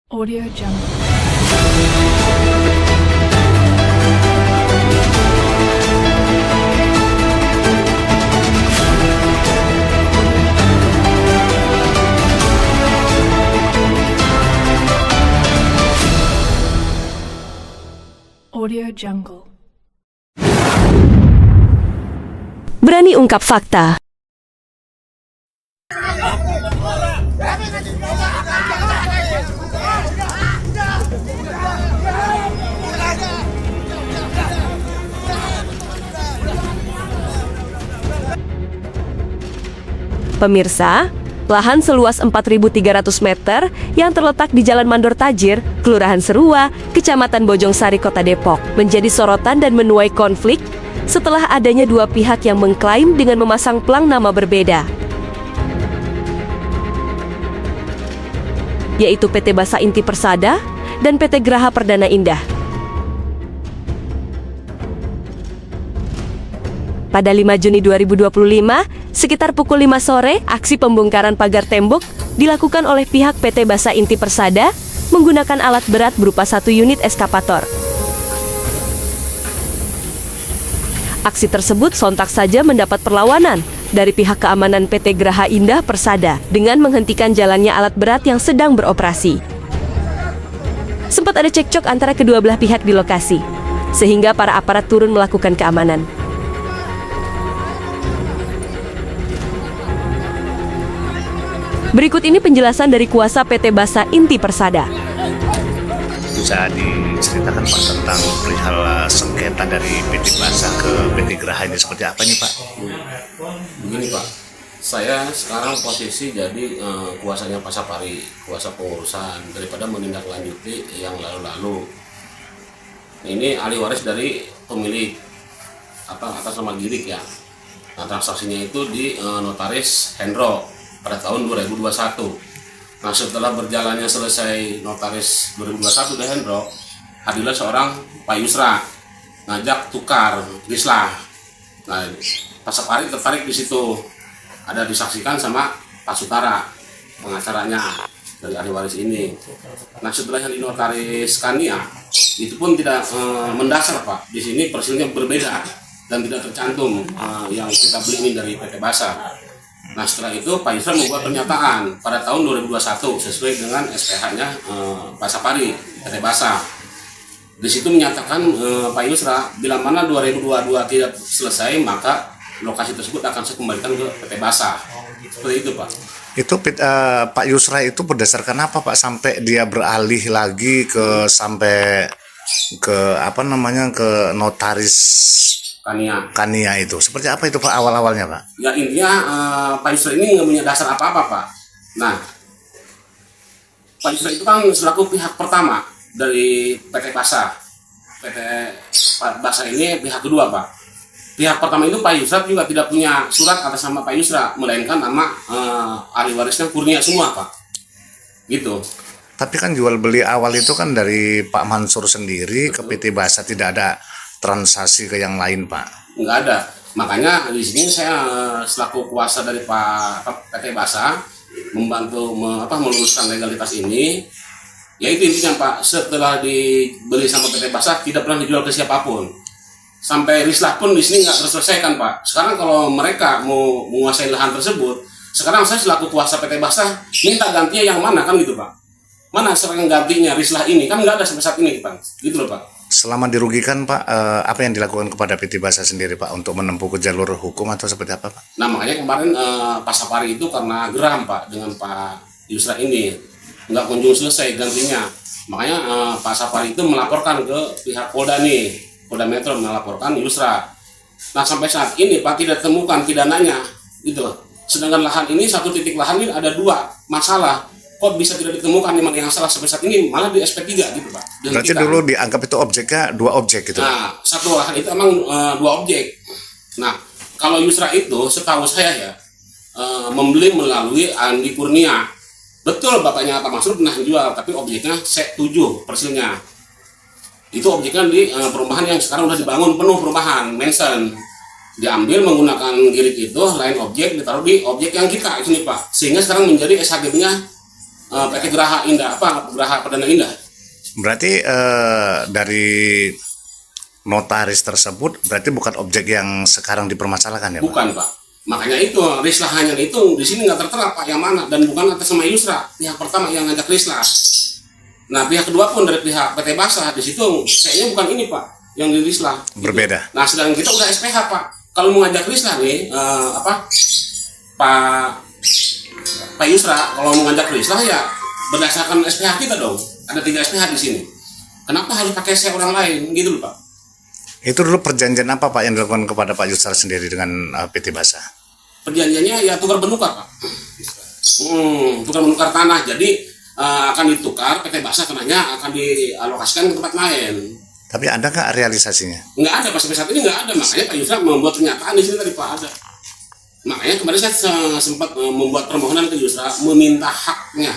Audio Jungle. Audio Jungle. Berani ungkap fakta. Pemirsa, lahan seluas 4.300 meter yang terletak di Jalan Mandor Tajir, Kelurahan Serua, Kecamatan Bojongsari, Kota Depok, menjadi sorotan dan menuai konflik setelah adanya dua pihak yang mengklaim dengan memasang plang nama berbeda, yaitu PT Basa Inti Persada dan PT Graha Perdana Indah. Pada 5 Juni 2025, sekitar pukul 5 sore, aksi pembongkaran pagar tembok dilakukan oleh pihak PT Basa Inti Persada menggunakan alat berat berupa 1 unit eskavator. Aksi tersebut sontak saja mendapat perlawanan dari pihak keamanan PT Graha Indah Persada dengan menghentikan jalannya alat berat yang sedang beroperasi. Sempat ada cekcok antara kedua belah pihak di lokasi, sehingga para aparat turun melakukan keamanan. Berikut ini penjelasan dari kuasa PT Basa Inti Persada. Bisa diceritakan Pak tentang perihal sengketa dari PT Basa ke PT Graha ini seperti apa nih Pak? Begini Pak, saya sekarang posisi jadi kuasanya Pak Sapari, kuasa pengurusan daripada menindaklanjuti yang lalu-lalu. Ini ahli waris dari pemilik atas nama Girik ya. Nah, transaksinya itu di notaris Hendro pada tahun 2021. Nah, setelah berjalannya selesai notaris 2021 di Hendro, hadirlah seorang Pak Yusra ngajak tukar rislah. Nah, Pak Sapari tertarik di situ. Ada disaksikan sama Pak Sutara, pengacaranya dari ahli waris ini. Nah, setelah yang di notaris Kania, itu pun tidak mendasar Pak. Di sini persilnya berbeda dan tidak tercantum yang kita beli ini dari PT Basa. Nah, setelah itu Pak Yusra membuat pernyataan pada tahun 2021 sesuai dengan SPH-nya Pak Sapari, PT Basa. Di situ menyatakan Pak Yusra, bila mana 2022 tidak selesai, maka lokasi tersebut akan saya kembalikan ke PT Basa. Seperti itu Pak. Itu Pak Yusra itu berdasarkan apa Pak sampai dia beralih lagi ke ke notaris Kania itu? Seperti apa itu Pak awal-awalnya Pak? Ya intinya Pak Yusra ini nggak punya dasar apa-apa Pak. Nah, Pak Yusra itu kan selaku pihak pertama dari PT Basa. PT Basa ini pihak kedua Pak. Pihak pertama itu Pak Yusra juga tidak punya surat atas nama Pak Yusra, melainkan nama ahli warisnya Kurnia semua Pak. Gitu. Tapi kan jual beli awal itu kan dari Pak Mansur sendiri ke PT Basa, tidak ada transaksi ke yang lain Pak? Nggak ada. Makanya di sini saya selaku kuasa dari PT Basa membantu meluruskan legalitas ini. Yaitu intinya Pak, setelah dibeli sama PT Basa tidak pernah dijual ke siapapun. Sampai rislah pun di sini nggak terselesaikan Pak. Sekarang kalau mereka mau menguasai lahan tersebut, sekarang saya selaku kuasa PT Basa minta gantinya yang mana kan gitu Pak? Mana sering gantinya rislah ini? Kan nggak ada sampai saat ini Pak. Gitu loh Pak. Selama dirugikan Pak, apa yang dilakukan kepada PT Basa sendiri Pak untuk menempuh ke jalur hukum atau seperti apa Pak? Nah makanya kemarin Pak Sapari itu karena geram Pak dengan Pak Yusra ini nggak kunjung selesai gantinya. Makanya Pak Sapari itu melaporkan ke pihak Polda nih, Polda Metro melaporkan Yusra. Nah sampai saat ini Pak tidak temukan pidananya gitu loh. Sedangkan lahan ini satu titik lahan ini ada dua masalah. Kok bisa tidak ditemukan di mana yang salah sampai saat ini malah di SP3 gitu Pak. Berarti dulu dianggap itu objeknya dua objek gitu. Nah, satu lahan itu emang dua objek. Nah, kalau Yusra itu setahu saya ya membeli melalui Andi Kurnia. Betul bapaknya Pak Mansur pernah jual, tapi objeknya set 7 persilnya. Itu objeknya di perumahan yang sekarang udah dibangun penuh perumahan, mansion. Diambil menggunakan girik itu, lain objek ditaruh di objek yang kita ini Pak. Sehingga sekarang menjadi SHGB-nya PT Geraha Indah, Geraha Perdana Indah. Berarti dari notaris tersebut berarti bukan objek yang sekarang dipermasalahkan ya Pak? Bukan Pak. Makanya itu rislahannya itu di sini nggak tertera Pak yang mana, dan bukan atas nama Yusra. Pihak pertama yang ngajak rislah. Nah pihak kedua pun dari pihak PT Basa di situ kayaknya bukan ini Pak yang dirislah. Berbeda. Nah sedang kita udah SPH Pak. Kalau mau ngajak rislah nih Pak Yusra kalau mau ngajak rislah ya berdasarkan SPH kita dong. Ada 3 SPH di sini. Kenapa harus pakai saya orang lain gitu loh Pak? Itu dulu perjanjian apa Pak yang dilakukan kepada Pak Yusra sendiri dengan PT Basa? Perjanjiannya ya tukar menukar Pak. Tukar menukar tanah. Jadi akan ditukar, PT Basa tanahnya akan dialokasikan ke tempat lain. Tapi ada nggak realisasinya? Nggak ada Pak, sampai saat ini nggak ada. Makanya Pak Yusra membuat pernyataan di sini tadi Pak ada. Makanya kemarin saya sempat membuat permohonan ke Yusra meminta haknya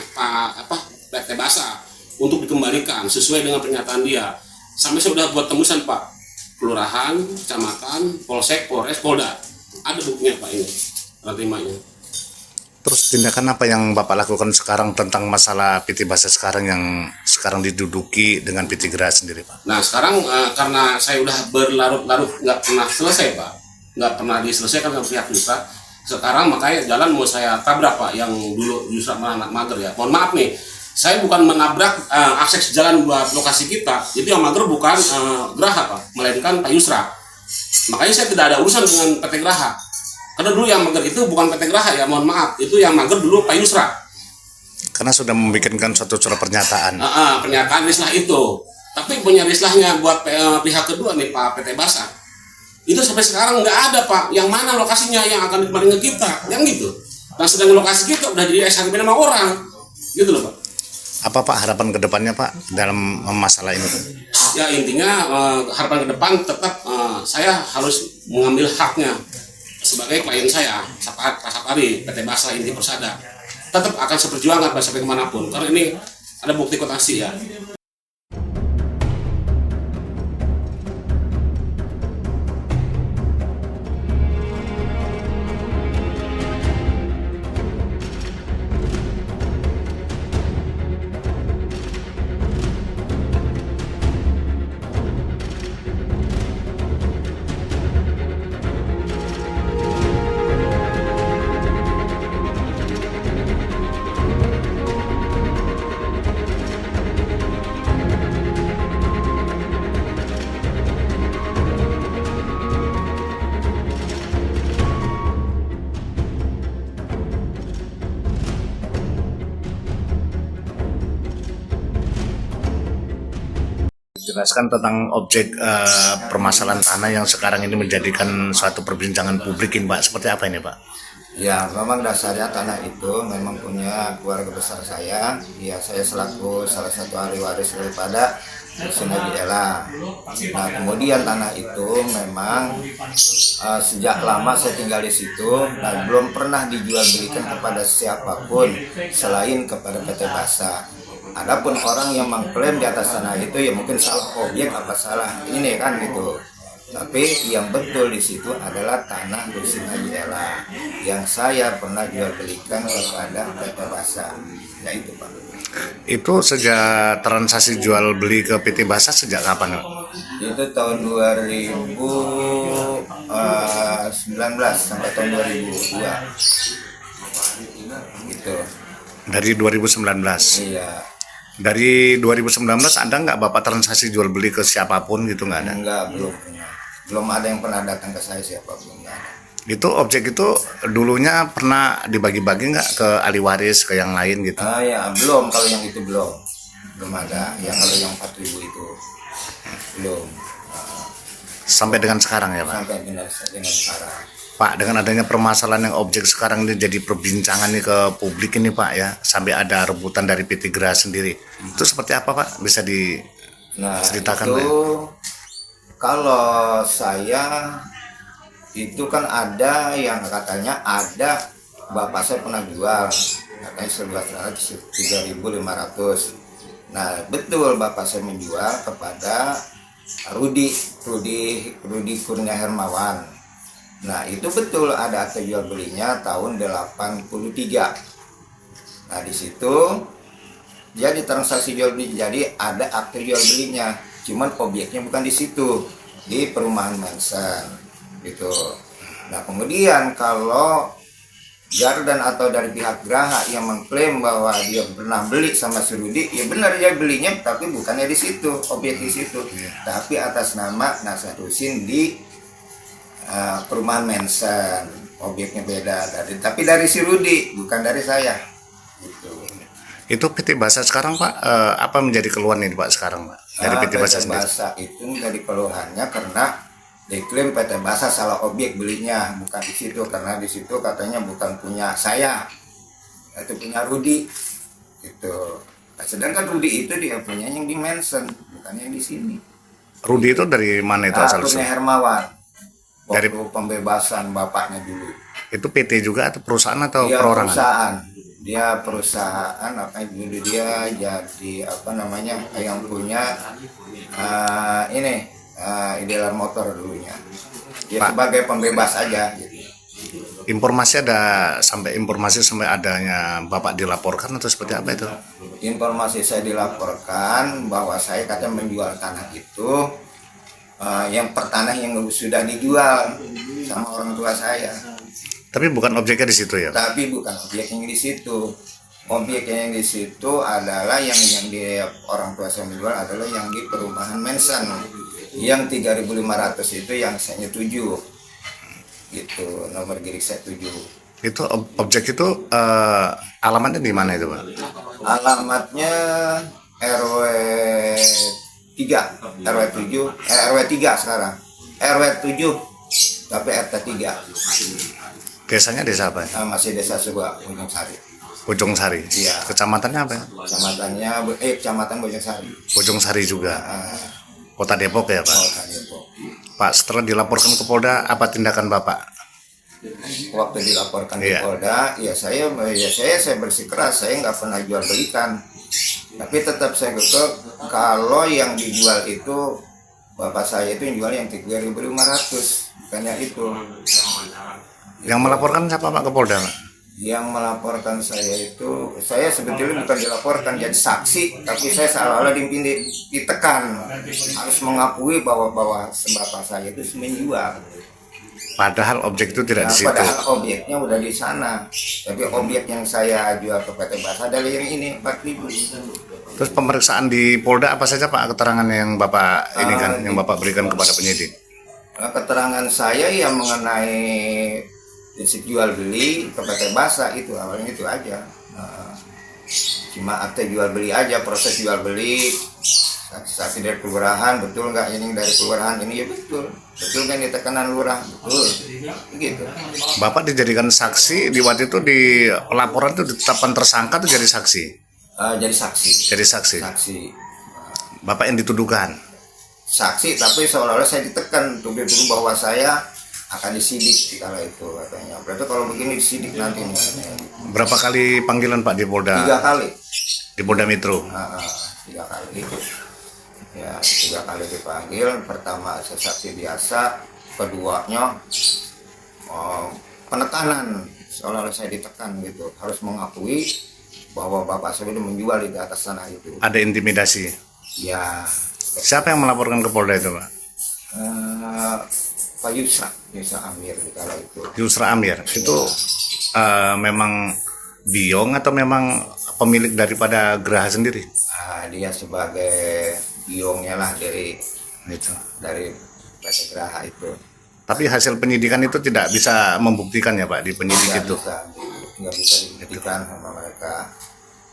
PT Basa untuk dikembalikan sesuai dengan pernyataan dia. Sampai saya sudah buat tembusan Pak. Kelurahan, kecamatan, polsek, polres, polda. Ada buktinya Pak ini, terimanya. Terus tindakan apa yang Bapak lakukan sekarang tentang masalah PT Basa sekarang yang sekarang diduduki dengan PT Geraha sendiri Pak? Nah sekarang karena saya udah berlarut-larut nggak pernah selesai Pak, nggak pernah diselesaikan dengan pihak Yusra. Sekarang makanya jalan mau saya tabrak Pak, yang dulu Yusra anak mager ya. Mohon maaf nih, saya bukan menabrak akses jalan buat lokasi kita. Itu yang mager bukan Geraha Pak, melainkan Pak Yusra. Makanya saya tidak ada urusan dengan PT Geraha. Karena dulu yang mager itu bukan PT Geraha ya, mohon maaf. Itu yang mager dulu Pak Yusra. Karena sudah membikinkan suatu surat pernyataan. Pernyataan rislah itu. Tapi punya rislahnya buat pihak kedua nih Pak PT Basa. Itu sampai sekarang nggak ada Pak. Yang mana lokasinya yang akan dikembalikan ke kita, yang gitu. Dan sedang lokasi kita udah jadi SHB nama orang, gitu loh Pak. Apa Pak harapan kedepannya Pak dalam masalah ini? Ya intinya harapan ke depan tetap saya harus mengambil haknya sebagai klien saya, Pak Sapari, PT Basa Inti Persada. Tetap akan saya perjuangkan sampai kemanapun, karena ini ada bukti kotasi ya. Jelaskan tentang objek permasalahan tanah yang sekarang ini menjadikan suatu perbincangan publik ini Pak. Seperti apa ini Pak? Ya, memang dasarnya tanah itu memang punya keluarga besar saya. Ya, saya selaku salah satu ahli waris daripada Dusun Haji Ella. Nah, kemudian tanah itu memang sejak lama saya tinggal di situ dan belum pernah dijual belikan kepada siapapun selain kepada PT Basa. Adapun orang yang mengklaim di atas tanah itu ya mungkin salah objek apa salah ini kan gitu. Tapi yang betul di situ adalah tanah Dusun Haji Ella yang saya pernah jual belikan kepada PT Basa. Ya itu Pak. Itu sejak transaksi jual beli ke PT Basa sejak kapan Pak? Itu tahun 2019 sampai tahun 2002. Gitu. Dari 2019? Iya. Dari 2019 ada nggak Bapak transaksi jual beli ke siapapun gitu, nggak ada? Enggak, belum ada yang pernah datang ke saya siapapun, enggak ada. Itu objek itu dulunya pernah dibagi-bagi nggak ke ahli waris, ke yang lain gitu? Ya belum, kalau yang itu belum ada. Yang kalau yang 4.000 itu belum. Sampai dengan sekarang ya Pak? Sampai dengan sekarang. Pak, dengan adanya permasalahan yang objek sekarang ini jadi perbincangan nih ke publik ini Pak ya, sampai ada rebutan dari PT Geraha sendiri. Itu seperti apa Pak? Bisa diceritakan itu, Pak? Ya? Kalau saya itu kan ada yang katanya ada bapak saya pernah jual, katanya 3.500. Nah betul bapak saya menjual kepada Rudi Kurnia Hermawan. Nah itu betul ada akte jual belinya tahun 83. Nah di situ jadi transaksi jual beli, jadi ada akte jual belinya, cuman objeknya bukan di situ, di perumahan Mansion gitu. Nah kemudian kalau Jardan atau dari pihak Graha yang mengklaim bahwa dia pernah beli sama si Rudi, ya benar dia belinya, tapi bukannya di situ, objek di situ, tapi atas nama Nasar Husin di perumahan Mansion, objeknya beda, tapi dari si Rudi, bukan dari saya. Gitu. Itu PT Basa sekarang Pak, apa menjadi keluhan ini Pak sekarang Pak dari PT Basa sendiri? Basa itu menjadi keluhannya karena diklaim PT Basa salah objek belinya, bukan di situ, karena di situ katanya bukan punya saya, itu punya Rudi gitu. Nah, sedangkan Rudi itu dia punya yang di Mansion, bukan yang di sini. Rudi itu dari mana itu asal Punya usul? Hermawan waktu Dari- pembebasan bapaknya dulu. Itu PT juga atau perusahaan atau Dia perorangan? perusahaan, dia perusahaan apa dulu, dia jadi apa namanya yang punya Idealer Motor dulunya. Dia Pak. sebagai pembebas aja gitu. Informasi sampai adanya Bapak dilaporkan atau seperti apa itu? Informasi saya dilaporkan bahwa saya katanya menjual tanah itu, yang pertanah yang sudah dijual sama orang tua saya, Tapi bukan objeknya di situ ya? tapi bukan objeknya di situ. Objeknya yang di situ adalah yang di orang tua saya menjual adalah yang di perumahan Mansion, yang 3.500 itu yang saya nyetujui gitu, nomor girik saya 7. Itu objek itu alamatnya di mana itu Pak? Alamatnya RW 3, RW 7, RW 3 sekarang. RW 7 tapi RT 3. Desanya desa apa? Masih desa Subah, Ujung Sari. Bojong Sari. Iya. Kecamatannya apa ya? Kecamatan Bojong Sari. Bojong Sari juga. Ah, Kota Depok ya Pak? Kota Depok. Pak, setelah dilaporkan ke Polda, apa tindakan Bapak? Waktu dilaporkan ke Iya. Polda, saya bersikeras, saya nggak pernah jual belikan. Tapi tetap saya kekeh kalau yang dijual itu bapak saya itu yang jual yang 3.500, bukannya itu. Yang melaporkan siapa Pak ke Polda Pak? Yang melaporkan saya itu, saya sebetulnya bukan dilaporkan jadi saksi, tapi saya seolah-olah ditekan harus mengakui bahwa bapak saya itu menjual. Padahal objek itu tidak Nah, di situ. padahal objeknya udah di sana, tapi objek yang saya jual ke PT Basa adalah yang ini 4.000. Terus pemeriksaan di Polda apa saja Pak keterangan yang Bapak ini kan, yang Bapak berikan kepada penyidik? Keterangan saya yang mengenai prinsip jual beli ke PT Basa itu awalnya itu aja. Cuma akte jual beli aja, proses jual beli, saksi dari kelurahan, betul nggak ini dari kelurahan ini, ya betul kan ditekanan lurah, betul gitu. Bapak dijadikan saksi di waktu itu di laporan itu ditetapkan tersangka itu jadi saksi. Jadi saksi. Jadi saksi. Saksi. Bapak yang dituduhkan. Saksi, tapi seolah-olah saya ditekan untuk dituduh bahwa saya akan disidik di kala itu katanya. Berarti kalau begini disidik nanti nih. Berapa kali panggilan Pak di Polda? 3 kali. Di Polda Metro. 3 kali. Ya, 3 kali dipanggil. Pertama saksi biasa, keduanya penekanan, seolah-olah saya ditekan gitu. Harus mengakui bahwa bapak saya sudah menjual di atas tanah itu. Ada intimidasi. Ya, Siapa yang melaporkan ke Polda itu Pak? Pak Yusra Amir di kala itu. Yusra Amir. Itu memang biong atau memang pemilik daripada Graha sendiri? Dia sebagai biongnya lah dari Gitu. PT Graha itu. Tapi hasil penyidikan itu tidak bisa membuktikan ya Pak di penyidik itu. Nggak bisa dibuktikan sama mereka.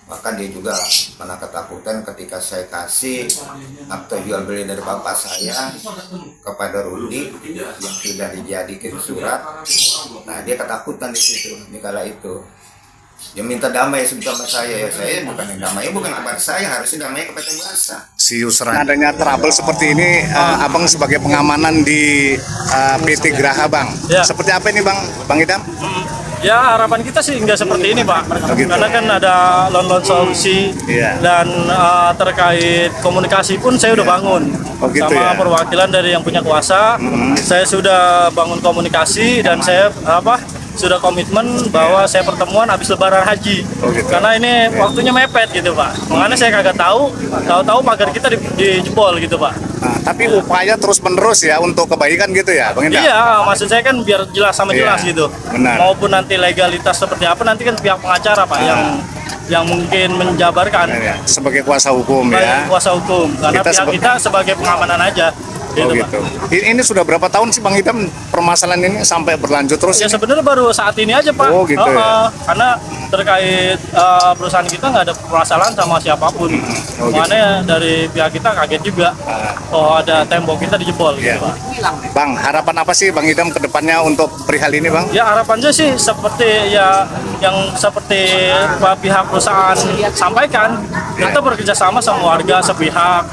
Bahkan dia juga pernah ketakutan ketika saya kasih akte jual beli dari bapak saya kepada Rudi yang sudah dijadikan surat. Nah, dia ketakutan di situ di kala itu. Dia minta damai sama saya, ya saya bukan yang damai, bukan kepada saya, harusnya damai kepada Basa. Si Yusra. Adanya trouble seperti ini, Abang sebagai pengamanan di PT Graha Bang. Ya. Seperti apa ini Bang Idam? Ya harapan kita sih nggak seperti ini Pak, gitu. karena kan ada loan solusi Iya. dan terkait komunikasi pun saya udah bangun Oh, gitu sama ya. perwakilan dari yang punya kuasa. Saya sudah bangun komunikasi dan saya sudah komitmen bahwa saya pertemuan habis Lebaran Haji. Oh, gitu. Karena ini waktunya mepet gitu Pak. Makanya saya kagak tahu pagar kita dijebol gitu Pak. Nah, tapi upaya terus menerus ya untuk kebaikan gitu ya, Bang Indra. Iya, maksud saya kan biar jelas sama jelas Iya, gitu. benar. Maupun nanti legalitas seperti apa nanti kan pihak pengacara Pak yang mungkin menjabarkan Ya, sebagai kuasa hukum ya. kuasa hukum. Karena Kita pihak kita sebagai pengamanan aja. Oh Gitu, Pak. gitu. Ini sudah berapa tahun sih Bang Idam permasalahan ini sampai berlanjut terus? Ya ini? sebenarnya baru saat ini aja Pak. Oh, gitu ya. Karena terkait perusahaan kita nggak ada permasalahan sama siapapun. Oh, gitu. Makanya dari pihak kita kaget juga. Oh ada tembok kita dijebol Iya. gitu Pak. Bang, harapan apa sih Bang Idam ke depannya untuk perihal ini Bang? Ya harapannya sih seperti ya yang seperti pihak perusahaan sampaikan, kita bekerja sama warga sepihak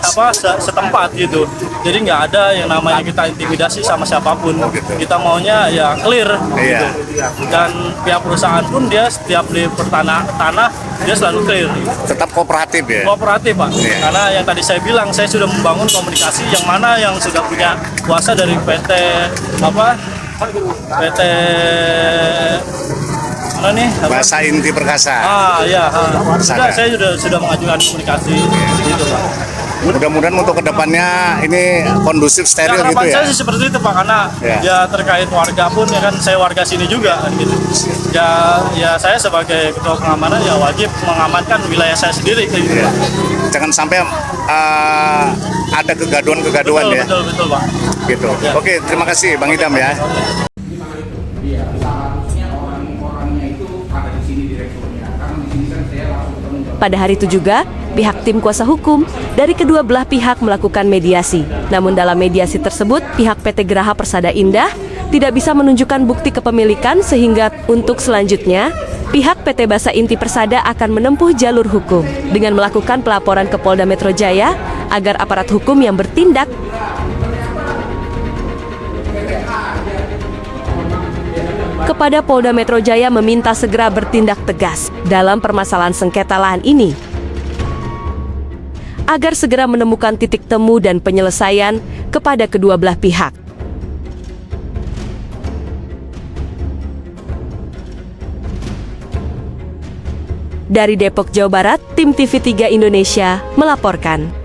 setempat gitu. Jadi nggak ada yang namanya kita intimidasi sama siapapun. gitu. Kita maunya ya clear Iya. gitu. Dan pihak perusahaan pun dia setiap beli tanah dia selalu clear. Tetap kooperatif ya? Kooperatif Pak. Iya. Karena yang tadi saya bilang saya sudah membangun komunikasi yang mana yang sudah punya kuasa dari PT mana nih? Bahasa Inti Perkasa. Ya. Sana. Saya sudah mengajukan komunikasi gitu Pak. Mudah-mudahan untuk kedepannya ini kondusif steril Ya, gitu harapan ya? saya sih seperti itu Pak, karena Ya. ya terkait warga pun ya kan saya warga sini juga kan gitu. Ya saya sebagai ketua pengamanan ya wajib mengamankan wilayah saya sendiri kayak gitu. Iya. Pak. Jangan sampai ada kegaduhan-kegaduhan ya? Betul Pak. Gitu. Ya. Oke, terima kasih Bang Idam ya. Pada hari itu juga, pihak tim kuasa hukum dari kedua belah pihak melakukan mediasi. Namun dalam mediasi tersebut, pihak PT Graha Persada Indah tidak bisa menunjukkan bukti kepemilikan sehingga untuk selanjutnya, pihak PT Basa Inti Persada akan menempuh jalur hukum dengan melakukan pelaporan ke Polda Metro Jaya agar aparat hukum yang bertindak kepada Polda Metro Jaya meminta segera bertindak tegas dalam permasalahan sengketa lahan ini agar segera menemukan titik temu dan penyelesaian kepada kedua belah pihak. Dari Depok, Jawa Barat, tim TV3 Indonesia melaporkan.